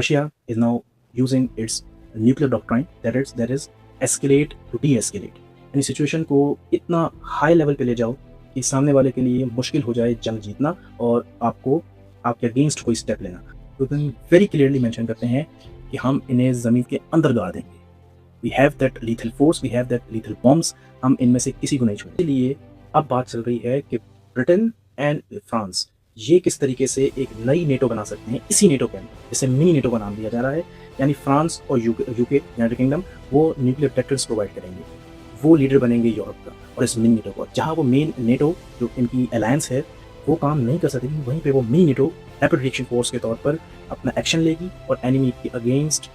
Russia is now using its nuclear doctrine that is escalate to de-escalate. यानी situation को इतना high level पे ले जाओ कि सामने वाले के लिए मुश्किल हो जाए जंग जीतना और आपको आपके अगेंस्ट कोई स्टेप लेना। पुतिन वेरी क्लियरली मेंशन करते हैं कि हम इन्हें ज़मीन के अंदर गाड़ देंगे। We have that lethal force, we have that lethal bombs, हम इनमें से किसी को नहीं छोड़ेंगे। इसलिए अब बात चल रही है कि ब्रिटेन एंड फ्रांस ये किस तरीके से एक नई नेटो बना सकते हैं इसी नेटो के अंदर, जिसे मिनी नेटो का नाम दिया जा रहा है। यानी फ्रांस और यूके यूनाइटेड किंगडम वो न्यूक्लियर डेटरेंस प्रोवाइड करेंगे, वो लीडर बनेंगे यूरोप का और इस मिनी नेटो का। जहाँ वो मेन नेटो जो इनकी अलायंस है वो काम नहीं कर सकेगी, वहीं पे वो mini NATO rapid reaction force के तौर पर अपना एक्शन लेगी और एनिमी के अगेंस्ट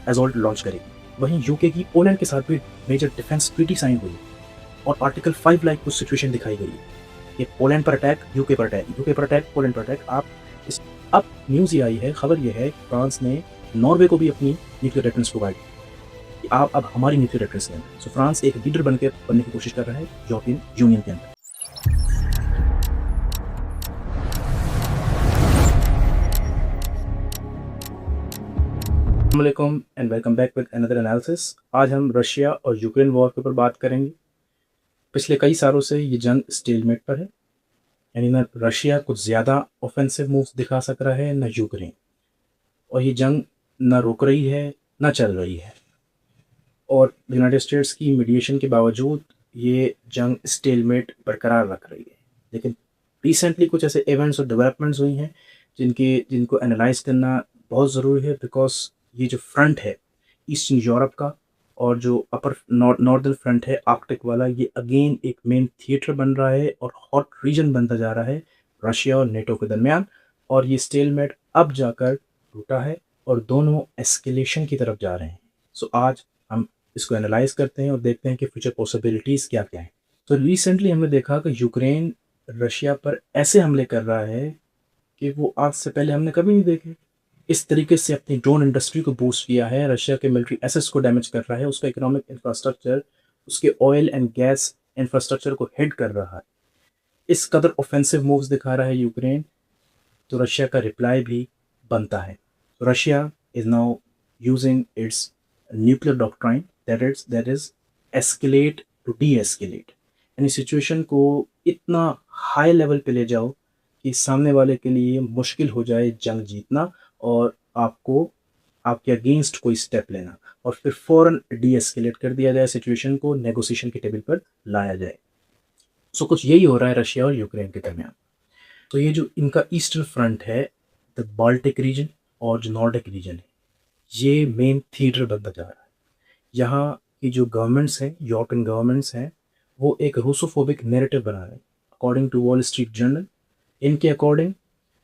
असॉल्ट लॉन्च करेगी। वहीं यूके की पोलैंड के साथ भी मेजर डिफेंस ट्रीटी साइन हुई और आर्टिकल 5 लाइक कुछ सिचुएशन दिखाई गई है। ये पोलैंड पर अटैक, यूके पर अटैक, यूके पर अटैक, पोलैंड पर अटैक। अब न्यूज़ ये आई है, खबर ये है कि फ्रांस ने नॉर्वे को भी अपनी न्यूक्लियर डिफेंस प्रोवाइड कि आप अब हमारी न्यूक्लियर डिफेंस लें। सो फ्रांस एक लीडर बनने की कोशिश कर रहा है यूरोपियन यूनियन के अंदर। अस्सलामुअलैकुम and welcome back with another analysis. आज हम रशिया और यूक्रेन वॉर के ऊपर बात करेंगे। पिछले कई सालों से ये जंग स्टेलमेट पर है, यानी ना रशिया कुछ ज़्यादा ऑफेंसिव मूव्स दिखा सक रहा है ना यूक्रेन, और ये जंग ना रुक रही है ना चल रही है। और यूनाइटेड स्टेट्स की मीडिएशन के बावजूद ये जंग स्टेलमेट बरकरार रख रही है। लेकिन रिसेंटली कुछ ऐसे इवेंट्स और डेवलपमेंट्स हुई हैं जिनको एनालाइज करना बहुत ज़रूरी है, बिकॉज ये जो फ्रंट है ईस्टर्न यूरोप का और जो अपर नॉर्दर्न फ्रंट है आर्कटिक वाला, ये अगेन एक मेन थिएटर बन रहा है और हॉट रीजन बनता जा रहा है रशिया और नेटो के दरमियान। और ये स्टेलमेट अब जाकर टूटा है और दोनों एस्केलेशन की तरफ जा रहे हैं। सो आज हम इसको एनालाइज करते हैं और देखते हैं कि फ्यूचर पॉसिबिलिटीज़ क्या क्या हैं। तो रिसेंटली हमने देखा कि यूक्रेन रशिया पर ऐसे हमले कर रहा है कि वो आज से पहले हमने कभी नहीं देखे। इस तरीके से अपनी ड्रोन इंडस्ट्री को बूस्ट किया है, रशिया के मिलिट्री एसेट्स को डैमेज कर रहा है, उसका इकोनॉमिक इंफ्रास्ट्रक्चर, उसके ऑयल एंड गैस इंफ्रास्ट्रक्चर को हिट कर रहा है। इस कदर ऑफेंसिव मूव्स दिखा रहा है यूक्रेन, तो रशिया का रिप्लाई भी बनता है। Russia is now using its nuclear doctrine that is escalate to de escalate. यानी सिचुएशन को इतना हाई लेवल पे ले जाओ कि सामने वाले के लिए मुश्किल हो जाए जंग जीतना और आपको आपके अगेंस्ट कोई स्टेप लेना, और फिर फ़ौरन डी एस्केलेट कर दिया जाए, सिचुएशन को नेगोशिएशन के टेबल पर लाया जाए। सो कुछ यही हो रहा है रशिया और यूक्रेन के दरमियान। तो ये जो इनका ईस्टर्न फ्रंट है, द बाल्टिक रीजन और जो नॉर्डिक रीजन है, ये मेन थिएटर बनता जा रहा है। यहाँ की जो गवर्नमेंट्स हैं, यूरोपियन गवर्नमेंट्स हैं, वो एक रूसोफोबिक नैरेटिव बना रहे हैं। According to Wall Street Journal, इनके अकॉर्डिंग,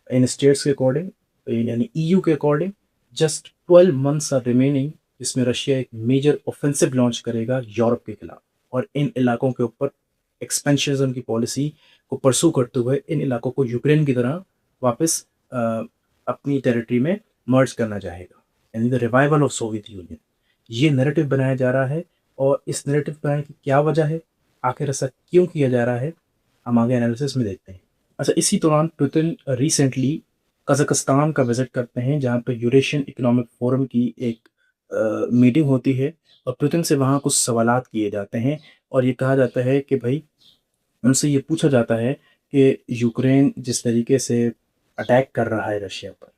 इन स्टेट्स के अकॉर्डिंग, यानी ईयू के according, just 12 months are remaining जिसमें रशिया एक मेजर ऑफेंसिव लॉन्च करेगा यूरोप के खिलाफ, और इन इलाकों के ऊपर एक्सपेंशनिज्म की पॉलिसी को परसू करते हुए इन इलाकों को यूक्रेन की तरह वापस अपनी टेरिटरी में मर्ज करना चाहेगा, यानी the revival of Soviet union. ये नैरेटिव बनाया जा रहा है, और इस नैरेटिव बनाने की क्या वजह है, आखिर ऐसा क्यों किया जा रहा है, हम आगे एनालिसिस में देखते हैं। अच्छा, इसी दौरान पुतिन रिसेंटली कज़ाकिस्तान का विज़िट करते हैं, जहाँ पे यूरेशियन इकोनॉमिक फोरम की एक मीटिंग होती है, और पुतिन से वहाँ कुछ सवालात किए जाते हैं, और ये कहा जाता है कि भाई उनसे ये पूछा जाता है कि यूक्रेन जिस तरीके से अटैक कर रहा है रशिया पर,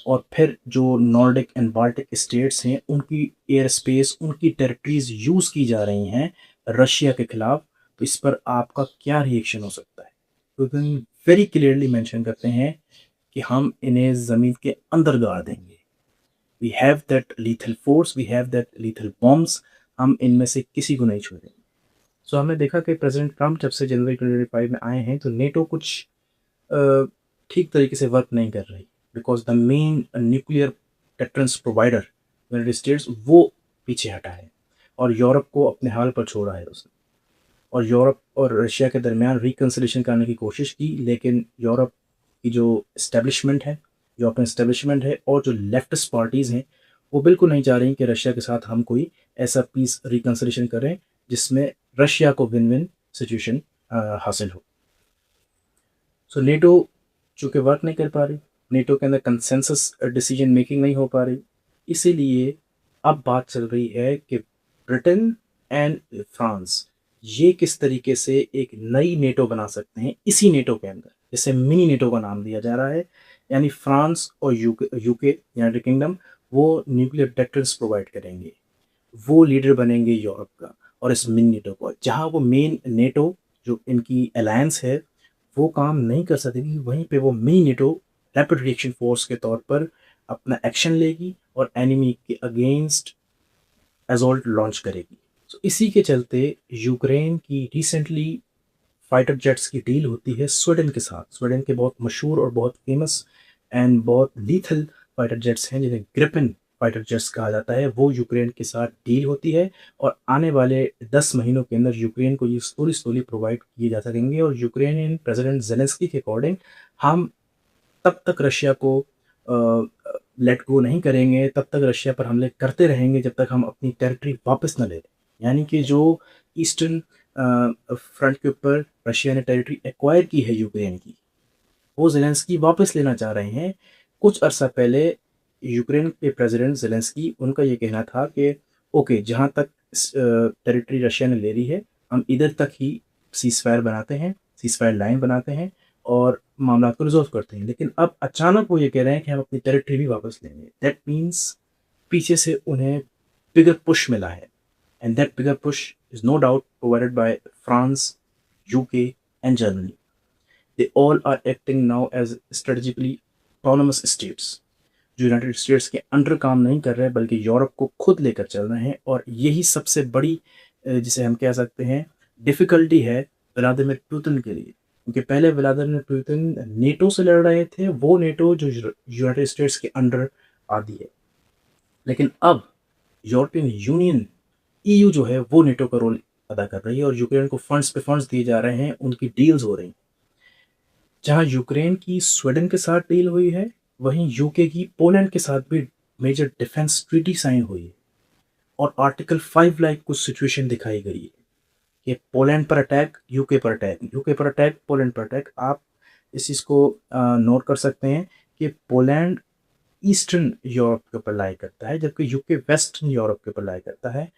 और फिर जो नॉर्डिक एंड बाल्टिक स्टेट्स हैं उनकी एयर स्पेस, उनकी टेरिटरीज यूज़ की जा रही हैं रशिया के खिलाफ, तो इस पर आपका क्या रिएक्शन हो सकता है। पुतिन वेरी क्लियरली मेंशन करते हैं कि हम इन्हें ज़मीन के अंदर गाड़ देंगे। We have that lethal force, we have that lethal bombs, हम इनमें से किसी को नहीं छोड़ेंगे। सो हमने देखा कि प्रेसिडेंट ट्रंप जब से जनवरी 2025 में आए हैं, तो नेटो कुछ ठीक तरीके से वर्क नहीं कर रही, because the main nuclear deterrence provider United states वो पीछे हटा है और यूरोप को अपने हाल पर छोड़ा है उसने। और यूरोप और रशिया के दरमियान रिकन्सिलेशन करने की कोशिश की, लेकिन यूरोप की जो इस्टेब्लिशमेंट है, यूरोपियन इस्टेब्लिशमेंट है, और जो लेफ्टिस्ट पार्टीज़ हैं, वो बिल्कुल नहीं चाह रही कि रशिया के साथ हम कोई ऐसा पीस रिकन्सिलेशन करें जिसमें रशिया को विन विन सिचुएशन हासिल हो। सो नेटो चूँकि वर्क नहीं कर पा रही, नेटो के अंदर कंसेंसस डिसीजन मेकिंग नहीं हो पा रही। इसीलिए अब बात चल रही है कि ब्रिटेन एंड फ्रांस ये किस तरीके से एक नई नेटो बना सकते हैं इसी नेटो के अंदर, जिसे मिनी नेटो का नाम दिया जा रहा है। यानी फ्रांस और यूके यूनाइटेड किंगडम वो न्यूक्लियर डेटर्स प्रोवाइड करेंगे, वो लीडर बनेंगे यूरोप का और इस मिनी नेटो को, जहाँ वो मेन नेटो जो इनकी अलायंस है वो काम नहीं कर सकेगी, वहीं पे वो mini NATO rapid reaction force के तौर पर अपना एक्शन लेगी और एनिमी के अगेंस्ट असॉल्ट लॉन्च करेगी। तो इसी के चलते यूक्रेन की रिसेंटली फाइटर जेट्स की डील होती है स्वीडन के साथ। स्वीडन के बहुत मशहूर और बहुत फेमस एंड बहुत लीथल फाइटर जेट्स हैं जिन्हें ग्रिपेन फाइटर जेट्स कहा जाता है, वो यूक्रेन के साथ डील होती है और आने वाले 10 महीनों के अंदर यूक्रेन को ये स्लोली स्लोली प्रोवाइड किए जा सकेंगे। और यूक्रेनियन प्रेसिडेंट जेलेंस्की के अकॉर्डिंग हम तब तक रशिया को लेट गो नहीं करेंगे, तब तक रशिया पर हमले करते रहेंगे जब तक हम अपनी टेरिटरी वापस न ले लें। यानी कि जो ईस्टर्न फ्रंट के ऊपर रशिया ने टेरिटरी एक्वायर की है यूक्रेन की, वो जेलेंस्की वापस लेना चाह रहे हैं। कुछ अरसा पहले यूक्रेन के प्रेसिडेंट जेलेंस्की, उनका ये कहना था कि ओके, जहाँ तक टेरिटरी रशिया ने ले ली है हम इधर तक ही सीज़फायर बनाते हैं, सीज़फायर लाइन बनाते हैं और मामला को रिजॉल्व करते हैं। लेकिन अब अचानक वो ये कह रहे हैं कि हम अपनी टेरिटरी भी वापस लेंगे। दैट मीन्स पीछे से उन्हें बिगर पुश मिला है and that bigger push is no doubt provided by France, UK and Germany. They all are acting now as strategically autonomous states, जो यूनाइटेड स्टेट्स के अंडर काम नहीं कर रहे हैं बल्कि यूरोप को खुद लेकर चल रहे हैं। और यही सबसे बड़ी जिसे हम कह सकते हैं डिफ़िकल्टी है व्लादिमीर पुतिन के लिए, क्योंकि पहले व्लादिमीर पुतिन नेटो से लड़ रहे थे, वो नेटो जो यूनाइटेड स्टेट्स के अंडर आती है। लेकिन अब यूरोपियन यूनियन ईयू जो है वो नेटो का रोल अदा कर रही है और यूक्रेन को फंड्स पे फंड्स दिए जा रहे हैं, उनकी डील्स हो रही हैं। जहां यूक्रेन की स्वीडन के साथ डील हुई है, वहीं यूके की पोलैंड के साथ भी मेजर डिफेंस ट्रीटी साइन हुई है और आर्टिकल 5 लाइक कुछ सिचुएशन दिखाई गई है कि पोलैंड पर अटैक, यूके पर अटैक, यूके पर अटैक, पोलैंड पर अटैक। आप इस चीज़ को नोट कर सकते हैं कि पोलैंड ईस्टर्न यूरोप के ऊपर लाई करता है जबकि यूके वेस्टर्न यूरोप के ऊपर लाई करता है।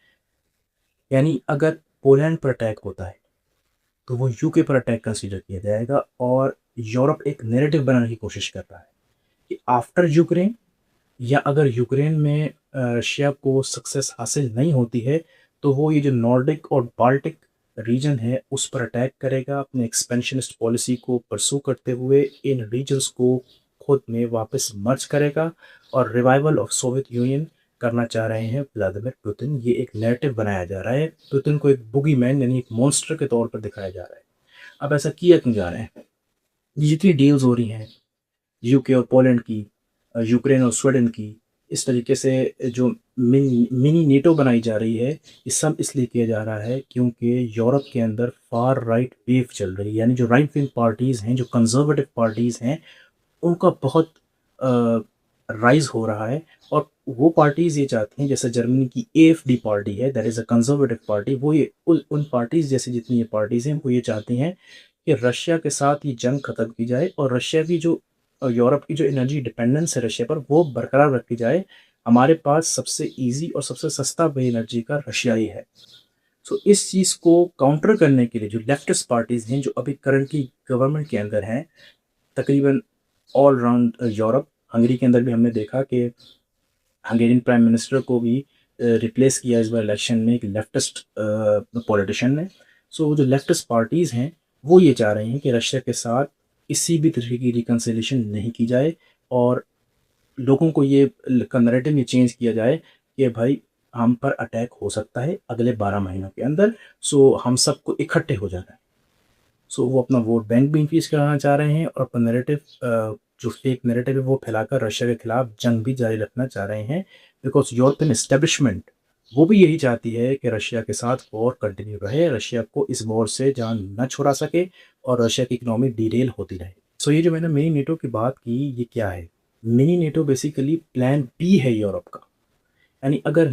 यानी अगर पोलैंड पर अटैक होता है तो वो यूके पर अटैक कंसीडर किया जाएगा और यूरोप एक नैरेटिव बनाने की कोशिश कर रहा है कि आफ्टर यूक्रेन, या अगर यूक्रेन में रशिया को सक्सेस हासिल नहीं होती है तो वो ये जो नॉर्डिक और बाल्टिक रीजन है उस पर अटैक करेगा, अपने एक्सपेंशनिस्ट पॉलिसी को परसू करते हुए इन रीजन्स को खुद में वापस मर्ज करेगा और रिवाइवल ऑफ सोवियत यूनियन करना चाह रहे हैं व्लादिमीर पुतिन। ये एक नैरेटिव बनाया जा रहा है, पुतिन को एक बुगी मैन यानी एक मॉन्स्टर के तौर पर दिखाया जा रहा है। अब ऐसा किया क्यों जा रहे हैं? जितनी डील्स हो रही हैं यूके और पोलैंड की, यूक्रेन और स्वीडन की, इस तरीके से जो मिनी नेटो बनाई जा रही है, ये सब इसलिए किया जा रहा है क्योंकि यूरोप के अंदर फार राइट वेव चल रही है। यानी जो राइट विंग पार्टीज़ हैं, जो कंजर्वेटिव पार्टीज़ हैं, उनका बहुत राइज हो रहा है और वो पार्टीज़ ये चाहती हैं, जैसे जर्मनी की एएफडी पार्टी है, that is a conservative party, वो ये उन पार्टीज़ जैसे जितनी ये पार्टीज़ हैं वो ये चाहती हैं कि रशिया के साथ ये जंग ख़त्म की जाए और रशिया की जो यूरोप की जो एनर्जी डिपेंडेंस है रशिया पर वो बरकरार रखी जाए। हमारे पास सबसे ईजी और सबसे सस्ता वे एनर्जी का रशिया ही है। सो इस चीज़ को काउंटर करने के लिए जो लेफ्टिस्ट पार्टीज़ हैं जो अभी करंटली गवर्नमेंट के अंदर हैं, तकरीबन ऑल राउंड यूरोप, हंगरी के अंदर भी हमने देखा कि हंगेरियन प्राइम मिनिस्टर को भी रिप्लेस किया इस बार इलेक्शन में एक लेफ्टिस्ट पॉलिटिशियन ने। सो जो लेफ्टिस्ट पार्टीज़ हैं वो ये चाह रही हैं कि रशिया के साथ किसी भी तरह की रिकन्सिलिएशन नहीं की जाए और लोगों को ये नैरेटिव ये चेंज किया जाए कि भाई हम पर अटैक हो सकता है अगले 12 महीनों के अंदर, सो हम सबको इकट्ठे हो जाना है। सो वो अपना वोट बैंक भी इंक्रीज कराना चाह रहे हैं और अपना नैरेटिव, जो फेक नैरेटिव है वो फैलाकर रशिया के खिलाफ जंग भी जारी रखना चाह रहे हैं। बिकॉज यूरोपियन इस्टेब्लिशमेंट वो भी यही चाहती है कि रशिया के साथ वॉर कंटिन्यू रहे, रशिया को इस वॉर से जान न छुड़ा सके और रशिया की इकोनॉमी डिरेल होती रहे। सो ये जो मैंने मिनी नेटो की बात की, ये क्या है? Mini NATO basically plan B है यूरोप का। यानी अगर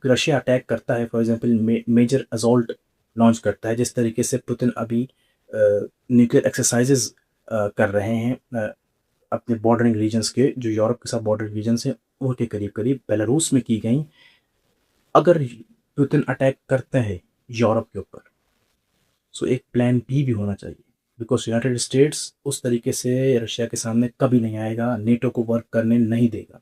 रशिया अटैक करता है, for example major assault launch करता है, जिस तरीके से पुतिन अभी न्यूक्लियर एक्सरसाइजेज कर रहे हैं अपने बॉर्डरिंग रीजन्स के, जो यूरोप के साथ बॉर्डर रीजन्स हैं उनके करीब करीब बेलारूस में की गई। अगर पुतिन अटैक करते हैं यूरोप के ऊपर, सो एक प्लान बी भी होना चाहिए, बिकॉज यूनाइटेड स्टेट्स उस तरीके से रशिया के सामने कभी नहीं आएगा, नेटो को वर्क करने नहीं देगा।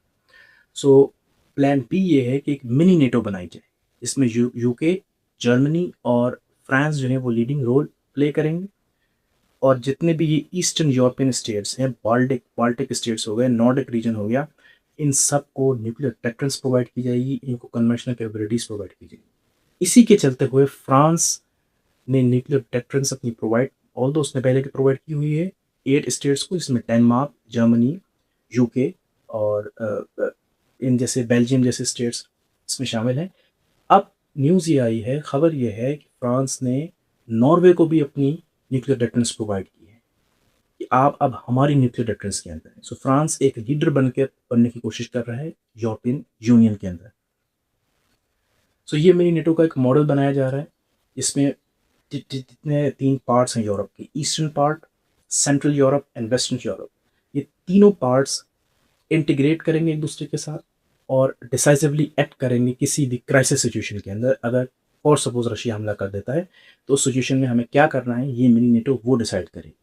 सो प्लान बी ये है कि एक मिनी नेटो बनाई जाए, जिसमें यूके, जर्मनी और फ्रांस जो है वो लीडिंग रोल प्ले करेंगे, और जितने भी ये ईस्टर्न यूरोपियन स्टेट्स हैं, बाल्टिक स्टेट्स हो गए, नॉर्डिक रीजन हो गया, इन सब को न्यूक्लियर डेटरेंस प्रोवाइड की जाएगी, इनको कन्वेंशनल कैपेबिलिटीज प्रोवाइड की जाएगी। इसी के चलते हुए फ्रांस ने न्यूक्लियर डेटरेंस अपनी प्रोवाइड, ऑल दो उसने पहले की प्रोवाइड की हुई है 8 स्टेट्स को, जिसमें डेनमार्क, जर्मनी, यूके और इन जैसे बेल्जियम जैसे स्टेट्स इसमें शामिल हैं। अब न्यूज़ ये आई है, खबर ये है कि फ्रांस ने नॉर्वे को भी अपनी न्यूक्लियर डेटरेंस प्रोवाइड की है कि आप अब हमारी न्यूक्लियर डेटरेंस के अंदर है। सो फ्रांस एक लीडर बनने की कोशिश कर रहा है यूरोपियन यूनियन के अंदर। सो ये मेरी नेटो का एक मॉडल बनाया जा रहा है, इसमें जितने 3 पार्ट्स हैं यूरोप के, eastern part, central Europe and western Europe, ये तीनों पार्ट्स इंटीग्रेट करेंगे एक दूसरे के साथ और डिसाइसिवली एक्ट करेंगे किसी भी क्राइसिस सिचुएशन के अंदर। अगर और सपोज रशिया हमला कर देता है तो उस सिचुएशन में हमें क्या करना है, ये मिनी नेटो वो डिसाइड करेगी।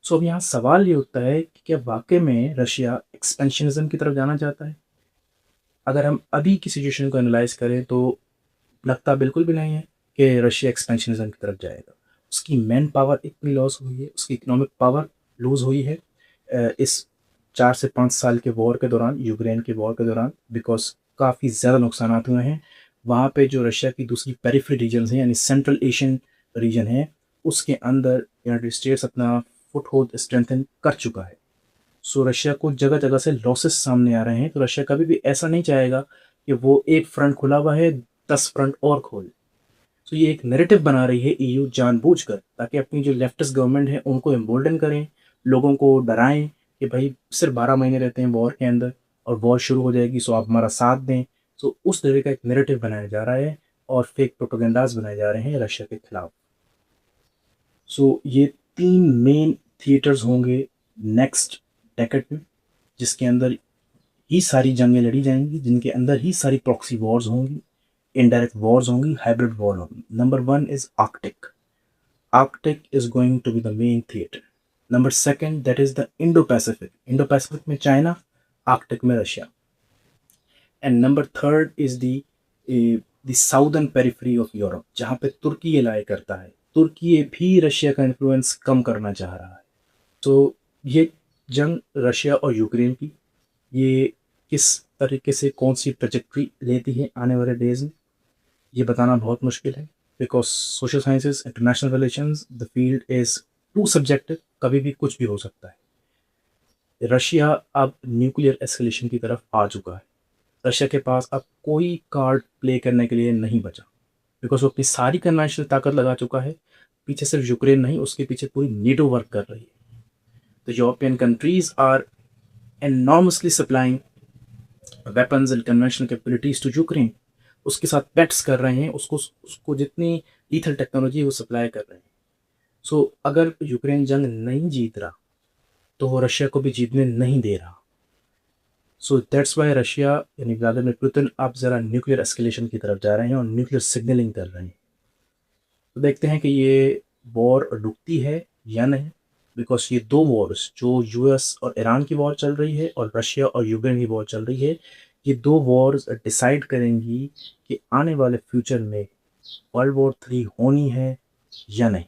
सो अब यहाँ सवाल ये उठता है कि क्या वाकई में रशिया एक्सपेंशनिज्म की तरफ जाना चाहता है? अगर हम अभी की सिचुएशन को एनालाइज करें तो लगता बिल्कुल भी नहीं है कि रशिया एक्सपेंशनिज्म की तरफ जाएगा। उसकी मैन पावर इतनी लॉस हुई है, उसकी इकोनॉमिक पावर लूज हुई है इस 4 से 5 साल के वॉर के दौरान, यूक्रेन के वॉर के दौरान, बिकॉज काफ़ी ज़्यादा नुकसान हुए हैं। वहाँ पे जो रशिया की दूसरी पेरिफेरी रीजन्स हैं, यानी सेंट्रल एशियन रीजन है, उसके अंदर यूनाइटेड स्टेट्स अपना फुट होल्ड स्ट्रेंथन कर चुका है। सो रशिया को जगह जगह से लॉसेस सामने आ रहे हैं, तो रशिया कभी भी ऐसा नहीं चाहेगा कि वो एक फ्रंट खुला हुआ है 10 फ्रंट और खोले। तो ये एक नैरेटिव बना रही है ईयू जानबूझकर, ताकि अपनी जो लेफ्टिस्ट गवर्नमेंट है उनको एम्बोल्डन करें, लोगों को डराएं कि भाई सिर्फ 12 महीने रहते हैं वॉर के अंदर और वॉर शुरू हो जाएगी, सो आप हमारा साथ दें। सो उस तरह का एक नैरेटिव बनाया जा रहा है और फेक प्रोपेगेंडाज बनाए जा रहे हैं रशिया के खिलाफ। सो ये 3 मेन थिएटर्स होंगे नेक्स्ट डेकेड में, जिसके अंदर ही सारी जंगें लड़ी जाएंगी, जिनके अंदर ही सारी प्रॉक्सी वॉर्स होंगी, indirect wars होंगी, hybrid war होंगी। Number 1 is Arctic. Arctic is going to be the main theater. Number 2 that is the Indo-Pacific. Indo-Pacific में चाइना, Arctic में Russia. And number 3 is the southern periphery of Europe, जहाँ पे तुर्की ये लाया करता है। तुर्की ये भी रशिया का इन्फ्लुएंस कम करना चाह रहा है। तो ये जंग रशिया और यूक्रेन की, ये किस तरीके से कौन सी ट्रजेक्ट्री लेती है आने वाले डेज में, ये बताना बहुत मुश्किल है, because social sciences, international relations, the field is too subjective, कभी भी कुछ भी हो सकता है। रशिया अब न्यूक्लियर एस्केलेशन की तरफ आ चुका है। रशिया के पास अब कोई कार्ड प्ले करने के लिए नहीं बचा, बिकॉज वो अपनी सारी कन्वेंशनल ताकत लगा चुका है। पीछे सिर्फ यूक्रेन नहीं, उसके पीछे पूरी नेटो वर्क कर रही है। The European countries are enormously supplying weapons and conventional capabilities to Ukraine. उसके साथ बेट्स कर रहे हैं, उसको जितनी लीथल टेक्नोलॉजी वो सप्लाई कर रहे हैं। सो अगर यूक्रेन जंग नहीं जीत रहा तो वो रशिया को भी जीतने नहीं दे रहा। सो दैट्स वाई रशिया यानी व्लादिमीर पुतिन अब ज़रा न्यूक्लियर एस्केलेशन की तरफ जा रहे हैं और न्यूक्लियर सिग्नलिंग कर रहे हैं। तो देखते हैं कि ये वॉर रुकती है या नहीं, बिकॉज ये 2 वॉर्स, जो यूएस और ईरान की वॉर चल रही है और रशिया और यूक्रेन की वॉर चल रही है, ये 2 वॉर्स डिसाइड करेंगी कि आने वाले फ्यूचर में वर्ल्ड वॉर 3 होनी है या नहीं।